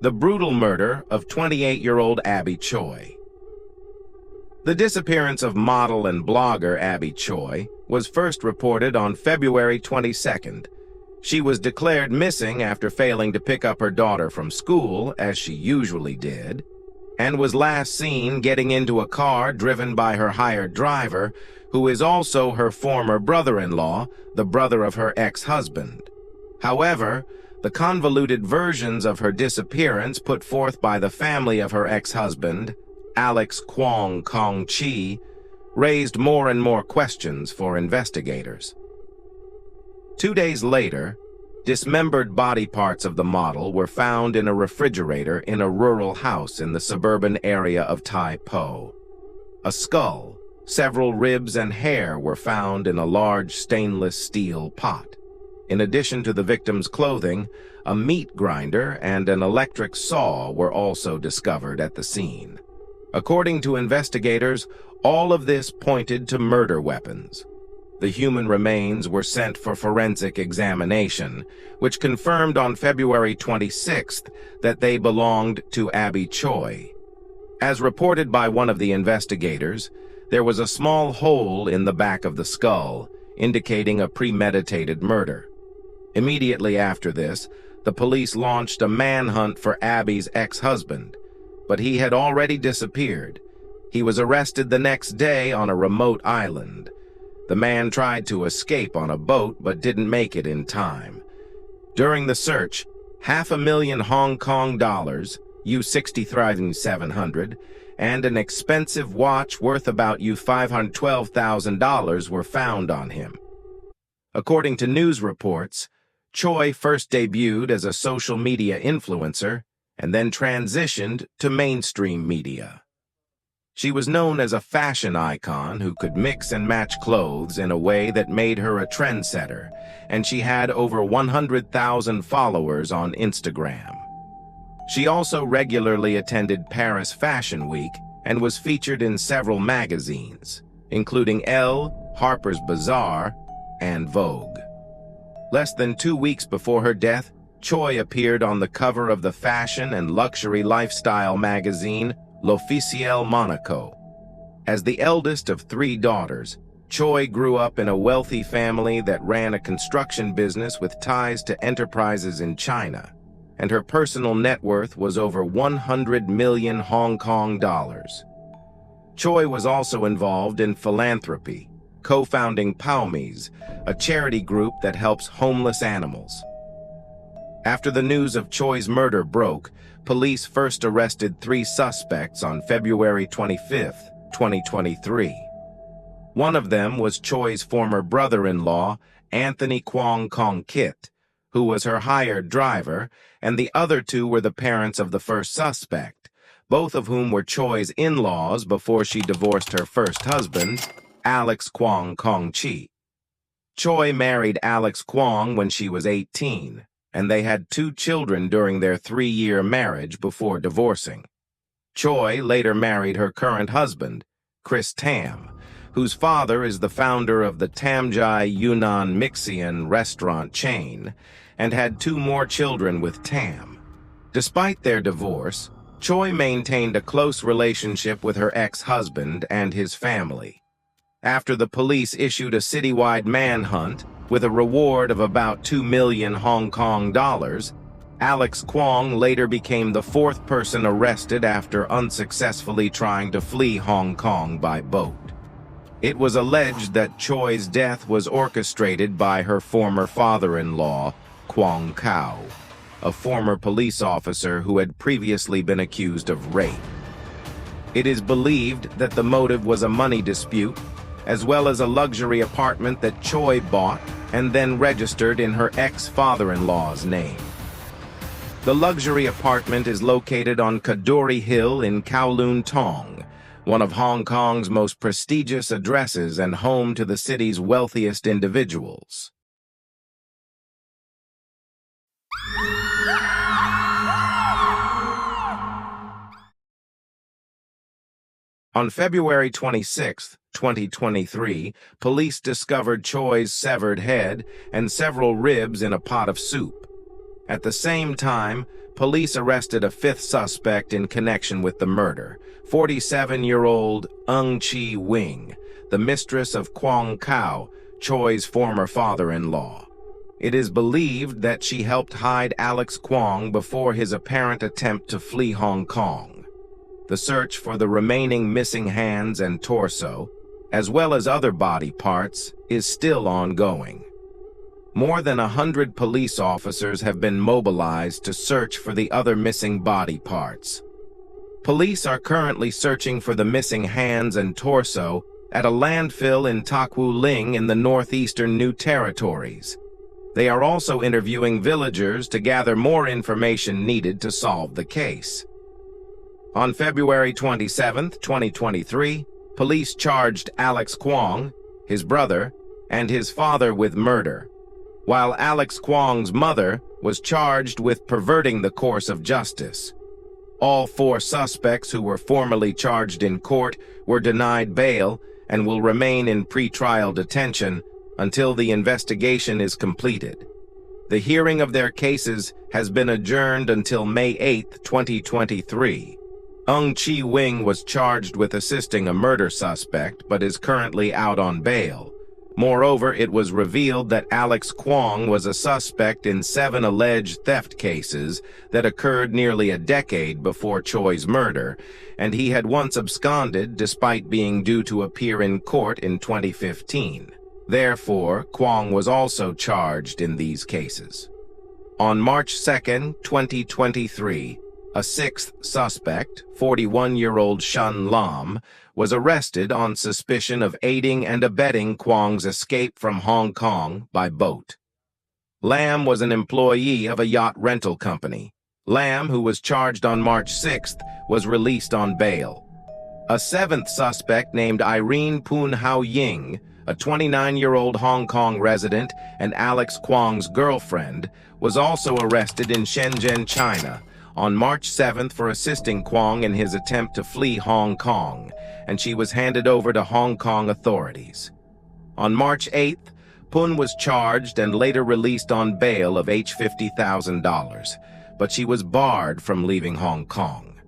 the brutal murder of 28-year-old Abby Choi. The disappearance of model and blogger Abby Choi was first reported on February 22nd. She was declared missing after failing to pick up her daughter from school, as she usually did, and was last seen getting into a car driven by her hired driver, who is also her former brother-in-law, the brother of her ex-husband. However, the convoluted versions of her disappearance put forth by the family of her ex-husband, Alex Kwong Kong-chi, raised more and more questions for investigators. 2 days later, dismembered body parts of the model were found in a refrigerator in a rural house in the suburban area of Tai Po. A skull, several ribs and hair were found in a large stainless steel pot. In addition to the victim's clothing, a meat grinder and an electric saw were also discovered at the scene. According to investigators, all of this pointed to murder weapons. The human remains were sent for forensic examination, which confirmed on February 26th that they belonged to Abby Choi. As reported by one of the investigators, there was a small hole in the back of the skull, indicating a premeditated murder. Immediately after this, the police launched a manhunt for Abby's ex-husband, but he had already disappeared. He was arrested the next day on a remote island. The man tried to escape on a boat but didn't make it in time. During the search, $500,000 Hong Kong dollars, $60,700, and an expensive watch worth about $512,000 were found on him. According to news reports, Choi first debuted as a social media influencer and then transitioned to mainstream media. She was known as a fashion icon who could mix and match clothes in a way that made her a trendsetter, and she had over 100,000 followers on Instagram. She also regularly attended Paris Fashion Week and was featured in several magazines, including Elle, Harper's Bazaar, and Vogue. Less than 2 weeks before her death, Choi appeared on the cover of the fashion and luxury lifestyle magazine L'Officiel Monaco. As the eldest of 3 daughters, Choi grew up in a wealthy family that ran a construction business with ties to enterprises in China, and her personal net worth was over 100 million Hong Kong dollars. Choi was also involved in philanthropy, co-founding Paumies, a charity group that helps homeless animals. After the news of Choi's murder broke, police first arrested 3 suspects on February 25, 2023. One of them was Choi's former brother-in-law, Anthony Kwong Kong-kit, who was her hired driver, and the other 2 were the parents of the first suspect, both of whom were Choi's in-laws before she divorced her first husband, Alex Kwong Kong-chi. Choi married Alex Kwong when she was 18, and they had 2 children during their 3-year marriage before divorcing. Choi later married her current husband, Chris Tam, whose father is the founder of the Tamjai Yunnan Mixian restaurant chain, and had 2 more children with Tam. Despite their divorce, Choi maintained a close relationship with her ex-husband and his family. After the police issued a citywide manhunt with a reward of about 2 million Hong Kong dollars, Alex Kwong later became the 4th person arrested after unsuccessfully trying to flee Hong Kong by boat. It was alleged that Choi's death was orchestrated by her former father-in-law, Kwong Kao, a former police officer who had previously been accused of rape. It is believed that the motive was a money dispute, as well as a luxury apartment that Choi bought and then registered in her ex-father-in-law's name. The luxury apartment is located on Kadoorie Hill in Kowloon Tong, one of Hong Kong's most prestigious addresses and home to the city's wealthiest individuals. On February 26, 2023, police discovered Choi's severed head and several ribs in a pot of soup. At the same time, police arrested a fifth suspect in connection with the murder, 47-year-old Eung Chi-wing, the mistress of Kwang Kao, Choi's former father-in-law. It is believed that she helped hide Alex Kwang before his apparent attempt to flee Hong Kong. The search for the remaining missing hands and torso, as well as other body parts, is still ongoing. More than 100 police officers have been mobilized to search for the other missing body parts. Police are currently searching for the missing hands and torso at a landfill in Tak Wu Ling in the northeastern New Territories. They are also interviewing villagers to gather more information needed to solve the case. On February 27, 2023, police charged Alex Kwang, his brother, and his father with murder, while Alex Kwang's mother was charged with perverting the course of justice. All four suspects who were formally charged in court were denied bail and will remain in pretrial detention until the investigation is completed. The hearing of their cases has been adjourned until May 8, 2023. Eung Chi-wing was charged with assisting a murder suspect but is currently out on bail. Moreover, it was revealed that Alex Kwang was a suspect in 7 alleged theft cases that occurred nearly a decade before Choi's murder, and he had once absconded despite being due to appear in court in 2015. Therefore, Kwang was also charged in these cases. On March 2, 2023, a sixth suspect, 41-year-old Shun Lam, was arrested on suspicion of aiding and abetting Kwang's escape from Hong Kong by boat. Lam was an employee of a yacht rental company. Lam, who was charged on March 6th, was released on bail. A seventh suspect named Irene Poon Hao Ying, a 29-year-old Hong Kong resident and Alex Kwang's girlfriend, was also arrested in Shenzhen, China, on March 7th for assisting Kwang in his attempt to flee Hong Kong, and she was handed over to Hong Kong authorities. On March 8th, Poon was charged and later released on bail of $50,000, but she was barred from leaving Hong Kong.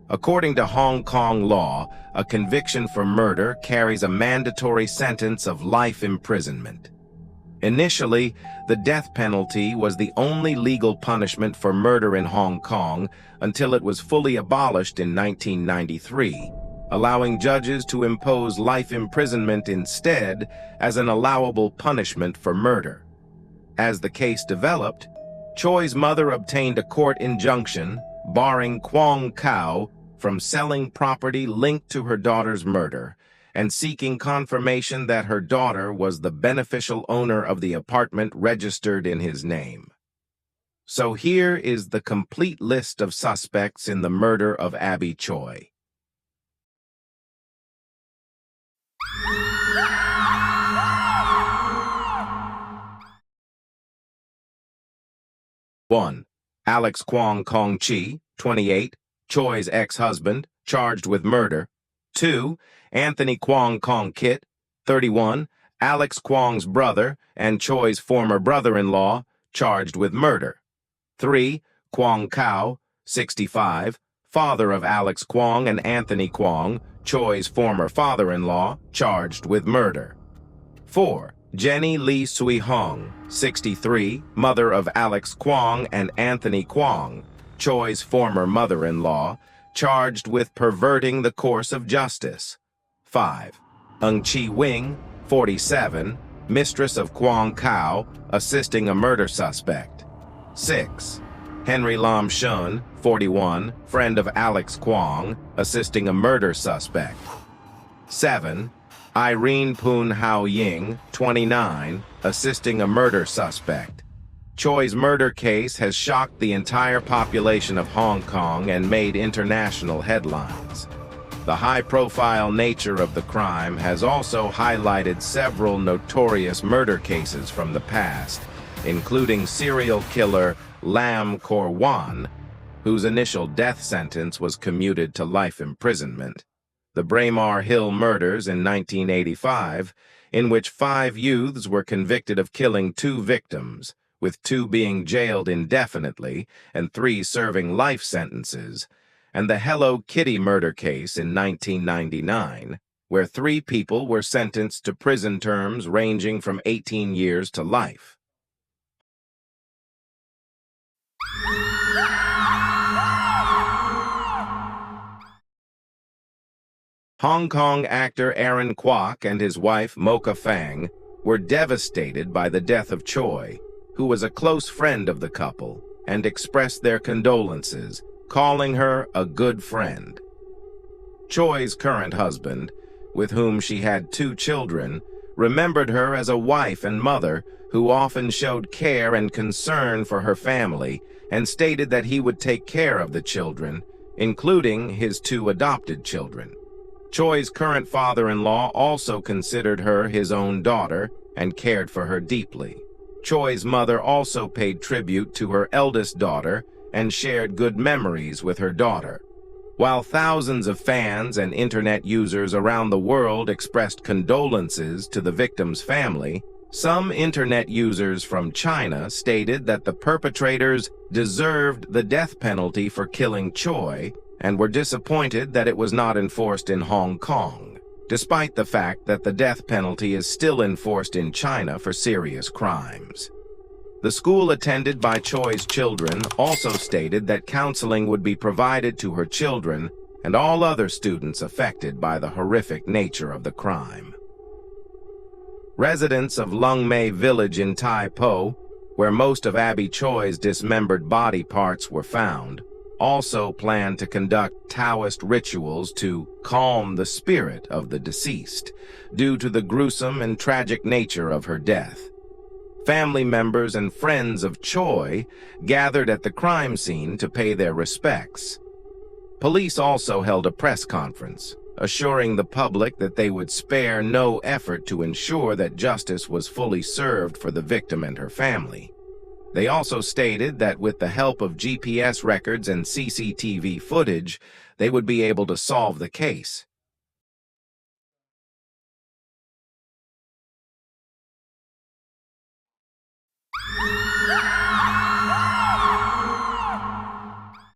According to Hong Kong law, a conviction for murder carries a mandatory sentence of life imprisonment. Initially, the death penalty was the only legal punishment for murder in Hong Kong until it was fully abolished in 1993, allowing judges to impose life imprisonment instead as an allowable punishment for murder. As the case developed, Choi's mother obtained a court injunction barring Kwang Kao from selling property linked to her daughter's murder and seeking confirmation that her daughter was the beneficial owner of the apartment registered in his name. So here is the complete list of suspects in the murder of Abby Choi. One, Alex Kwang Kong Chi, 28, Choi's ex-husband, charged with murder. 2, Anthony Kwang Kong Kit, 31, Alex Kwang's brother and Choi's former brother-in-law, charged with murder. 3, Kwang Kao, 65, father of Alex Kwang and Anthony Kwang, Choi's former father-in-law, charged with murder. 4, Jenny Lee Sui Hong, 63, mother of Alex Kwang and Anthony Kwang, Choi's former mother-in-law, charged with perverting the course of justice. 5, Eung Chi-wing, 47, mistress of Kwang Kao, assisting a murder suspect. 6, Henry Lam Shun, 41, friend of Alex Kwang, assisting a murder suspect. 7, Irene Poon Hao Ying, 29, assisting a murder suspect. Choi's murder case has shocked the entire population of Hong Kong and made international headlines. The high-profile nature of the crime has also highlighted several notorious murder cases from the past, including serial killer Lam Kor Wan, whose initial death sentence was commuted to life imprisonment, the Braemar Hill murders in 1985, in which 5 youths were convicted of killing 2 victims, with 2 being jailed indefinitely and 3 serving life sentences, and the Hello Kitty murder case in 1999, where 3 people were sentenced to prison terms ranging from 18 years to life. Hong Kong actor Aaron Kwok and his wife Mocha Fang were devastated by the death of Choi, who was a close friend of the couple, and expressed their condolences, calling her a good friend. Choi's current husband, with whom she had 2 children, remembered her as a wife and mother who often showed care and concern for her family, and stated that he would take care of the children, including his 2 adopted children. Choi's current father-in-law also considered her his own daughter and cared for her deeply. Choi's mother also paid tribute to her eldest daughter and shared good memories with her daughter. While thousands of fans and internet users around the world expressed condolences to the victim's family, some internet users from China stated that the perpetrators deserved the death penalty for killing Choi and were disappointed that it was not enforced in Hong Kong, despite the fact that the death penalty is still enforced in China for serious crimes. The school attended by Choi's children also stated that counseling would be provided to her children and all other students affected by the horrific nature of the crime. Residents of Lung Mei Village in Tai Po, where most of Abby Choi's dismembered body parts were found, also planned to conduct Taoist rituals to calm the spirit of the deceased, due to the gruesome and tragic nature of her death. Family members and friends of Choi gathered at the crime scene to pay their respects. Police also held a press conference, assuring the public that they would spare no effort to ensure that justice was fully served for the victim and her family. They also stated that with the help of GPS records and CCTV footage, they would be able to solve the case.